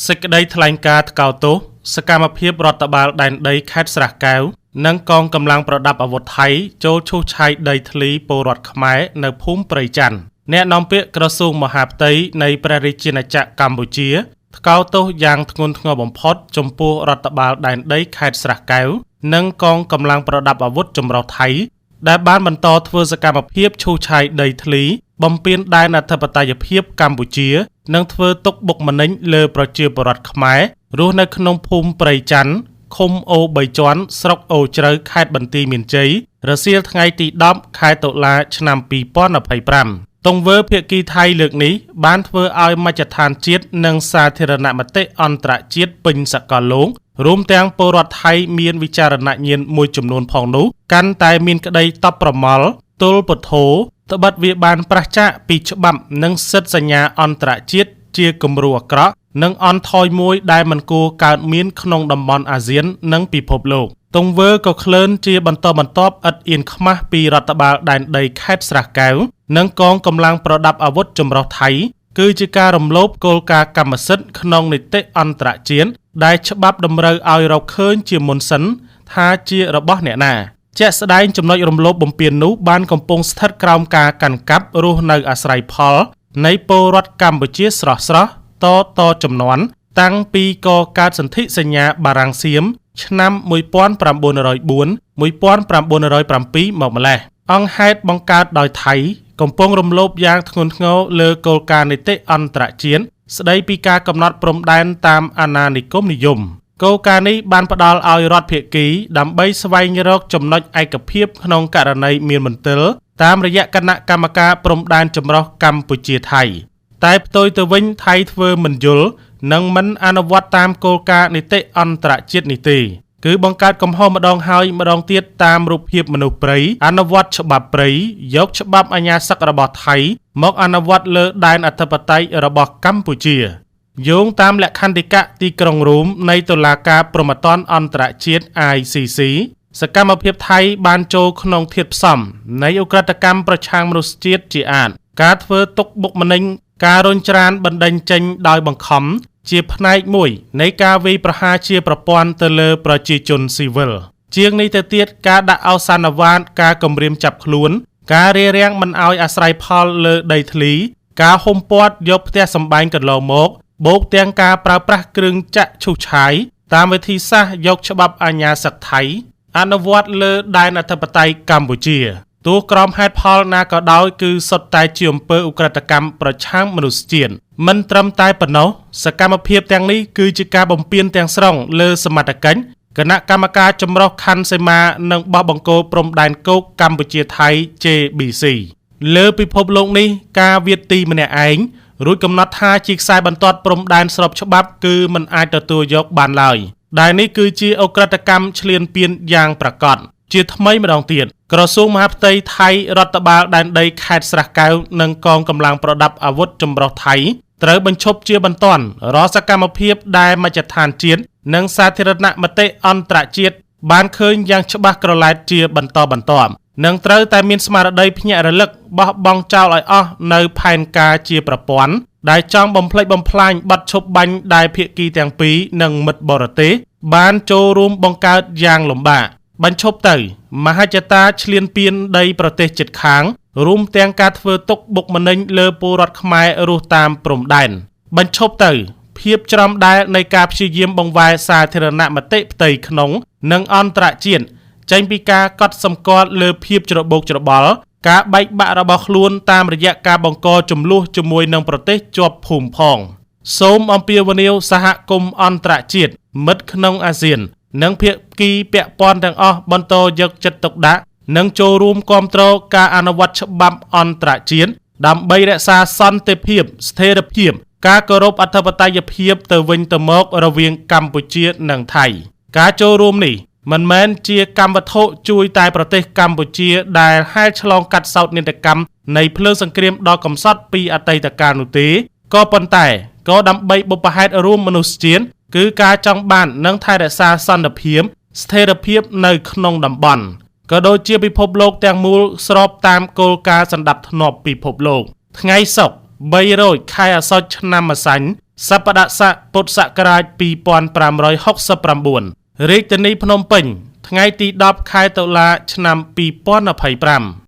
សេចក្តីថ្លែងការណ៍ថ្កោលទោសសកម្មភាពរដ្ឋបាលដែនដីខេត្តស្រះកែវនិងកងកម្លាំងប្រដាប់អាវុធថៃចូលឈូសឆាយដីធ្លីពលរដ្ឋខ្មែរនៅភូមិព្រៃច័ន្ទអ្នកនាំពាក្យក្រសួងមហាផ្ទៃនៃព្រះរាជាណាចក្រកម្ពុជាថ្កោលទោសយ៉ាងធ្ងន់ធ្ងរបំផុតចំពោះរដ្ឋបាលដែនដីខេត្តស្រះកែវនិងកងកម្លាំងប្រដាប់អាវុធចម្រុះថៃដែលបានបន្តធ្វើសកម្មភាពឈូសឆាយដីធ្លីបំពានដែនអធិបតេយ្យភាពកម្ពុជានិងធ្វើទុកបុកម្នេញលើប្រជាពលរដ្ឋខ្មែររស់នៅក្នុងភូមិព្រៃច័ន្ទឃុំអូ3ជាន់ស្រុកអូជ្រៅខេត្តបន្ទាយមានជ័យរសៀលថ្ងៃទី10ខែតុលាឆ្នាំ2025ទង្វើភាគីថៃលើកនេះបានធ្វើឲ្យមជ្ឈដ្ឋានជាតិនិងសាធារណមតិអន្តរជាតិពេញសកលលោករួមទាំងពលរដ្ឋថៃមានវិចារណញ្ញាណមួយចំនួនផងនោះកាន់តែមានក្តីតបប្រមល់ទល់ពុទ្ធោត្បិតវាបានប្រឆាចពីច្បាប់និងសិទ្ធិសញ្ញាអន្តរជាតិជាគំរូអាក្រក់និងអន់ថយមួយដែលមិនគួរកើតមានក្នុងតំបន់អាស៊ាននិងពិភពលោកទង្វើក៏ក្លឿនជាបន្តបន្ទាប់ឥតអៀនខ្មាស់ពីរដ្ឋបាលដែនដីខេត្តស្រះកែវនិងកងកម្លាំងប្រដាប់អាវុធចម្រុះថៃគឺជាការរំលោភគោលការណ៍កម្មសិទ្ធិក្នុងនីតិអន្តរជាតិដែលច្បាប់តម្រូវឲ្យរកឃើញជាមុនសិនថាជារបស់អ្នកណាជាក់ស្ដែងចំណុចរំលោភបំពាននោះបានកំពុងស្ថិតក្រោមការកាន់កាប់រស់នៅអាស្រ័យផលនៃពលរដ្ឋកម្ពុជាស្រស់តជំនាន់តាំងពីកកើតសន្ធិសញ្ញាបារាំងសៀមឆ្នាំ1904 1907មកម្លេះអង្គហេតុបង្កើតដោយថៃកំពុងរំលោភយ៉ាងធ្ងន់ធ្ងរលើគោលការណ៍នីតិអន្តរជាតិស្ដីពីការកំណត់ព្រំដែនតាមអាណានិគមនិយមគោលការណ៍នេះបានផ្ដល់ឲ្យរដ្ឋភាគីដើម្បីស្វែងរកចំណុចឯកភាពក្នុងករណីមានមន្ទិលតាមរយៈគណៈកម្មការព្រំដែនចម្រុះកម្ពុជាថៃតែផ្ទុយទៅវិញថៃធ្វើមិនយល់និងមិនអនុវត្តតាមគោលការណ៍នីតិអន្តរជាតិនេះទេគឺបង្កើតកំហុសម្ដងហើយម្ដងទៀតតាមរូបភាពមនុស្សព្រៃអនុវត្តច្បាប់ព្រៃយកច្បាប់អាញាសឹករបស់ថៃមកអនុវត្តលើដែនអធិបតេយ្យរបស់កម្ពុជាយោងតាមលក្ខន្តិកៈទីក្រុងរ៉ូមនៃតុលាការព្រហ្មទណ្ឌអន្តរជាតិ ICC សកម្មភាពថៃបានចូលក្នុងធាតុផ្សំនៃឧក្រិដ្ឋកម្មប្រឆាំងមនុស្សជាតិជាអាតការធ្វើទុកបុកម្នេញការរុញច្រានបណ្ដេញចេញដោយបង្ខំជាផ្នែកមួយនៃការវាយប្រហារជាប្រព័ន្ធទៅលើប្រជាជនស៊ីវិលជាងនេះទៅទៀតការដាក់អោសានវ៉ាតការគំរាមចាប់ខ្លួនការរារាំងមិនឲ្យអាស្រ័យផលលើដីធ្លីការហុំព័ទ្ធយកផ្ទះសម្បែងកន្លងមកបូកទាំងការប្រើប្រាស់គ្រឿងចាក់ឈូសឆាយតាមវិធីសាស្ត្រយកច្បាប់អាញាសឹកថៃអនុវត្តលើដែនអធិបតេយ្យកម្ពុជាទោះក្រមហេតុផលណាក៏ដោយគឺសុទ្ធតែជាអំពើឧក្រិដ្ឋកម្មប្រឆាំងមនុស្សជាតិមិនត្រឹមតែប៉ុណ្ណោះសកម្មភាពទាំងនេះគឺជាការបំពានទាំងស្រុងលើសមត្ថកិច្ចគណៈកម្មការចម្រុះខណ្ឌសីមានិងបោះបង្គោលព្រំដែនគោកកម្ពុជាថៃ JBC លើពិភពលោកនេះការវាទីម្នាក់ឯងរួចកំណត់ថាជាខ្សែបន្ទាត់ព្រំដែនស្របច្បាប់គឺមិនអាចទទួលយកបានឡើយដែលនេះគឺជាឧក្រិដ្ឋកម្មឈ្លានពានយ៉ាងប្រាកដជាថ្មីម្ដងទៀតក្រសួងមហាផ្ទៃថៃរដ្ឋបាលដែនដីខេត្តស្រះកែវនិងកងកម្លាំងប្រដាប់អាវុធចម្រុះថៃត្រូវបញ្ឈប់ជាបន្ទាន់រាល់សកម្មភាពដែលមជ្ឈដ្ឋានជាតិនិងសាធារណមតិអន្តរជាតិបានឃើញយ៉ាងច្បាស់ក្រឡែតជាបន្តបន្ទាប់និងត្រូវតែមានស្មារតីភ្ញាក់រលឹកបោះបង់ចោលឲ្យអស់នៅផែនការជាប្រព័ន្ធដែលចង់បំផ្លិចបំផ្លាញបាត់ឈប់បាញ់ដែលភាគីទាំងពីរនិងមិត្តបរទេសបានចូលរួមបង្កើតយ៉ាងលំបាកបញ្ឈប់ទៅមហិច្ឆតាឈ្លានពានដីប្រទេសជិតខាងរួមទាំងការធ្វើទុកបុកម្នេញលើពលរដ្ឋខ្មែររស់តាមព្រំដែនបញ្ឈប់ទៅភាពច្រំដែលនៃការព្យាយាមបង្វែរសាធារណមតិផ្ទៃក្នុងនិងអន្តរជាតិចេញពីការកត់សម្គាល់លើភាពច្របូកច្របល់ការបែកបាក់របស់ខ្លួនតាមរយៈការបង្កចំនួនជាមួយនឹងប្រទេសជាប់ភូមិផងសូមអំពាវនាវសហគមន៍អន្តរជាតិមិត្តក្នុងអាស៊ាននិងភាគីពាក់ព័ន្ធទាំងអស់បន្តយកចិត្តទុកដាក់និងចូលរួមគាំទ្រការអនុវត្តច្បាប់អន្តរជាតិដើម្បីរក្សាសន្តិភាពស្ថិរភាពការគោរពអធិបតេយ្យភាពទៅវិញទៅមករវាងកម្ពុជានិងថៃការចូលរួមនេះមិនមែនជាកម្មវត្ថុជួយតែប្រទេសកម្ពុជាដែលហែលឆ្លងកាត់សោកនាដកម្មនៃភ្លើងសង្គ្រាមដ៏កំសត់ពីអតីតកាលនោះទេក៏ប៉ុន្តែក៏ដើម្បីបុព្វហេតុរួមមនុស្សជាតិគឺការចង់បាននិងថែរក្សាសន្តិភាពស្ថិរភាពនៅក្នុងតំបន់ក៏ដូចជាពិភពលោកទាំងមូលស្របតាមគោលការណ៍សន្តិភាពពិភពលោកថ្ងៃសុក្រ 300 ខែអាសត់ឆ្នាំម្សាញ់ សប្តាហ៍ស័កពុទ្ធសករាជ 2569 រាជធានីភ្នំពេញ ថ្ងៃទី 10 ខែតុលា ឆ្នាំ 2025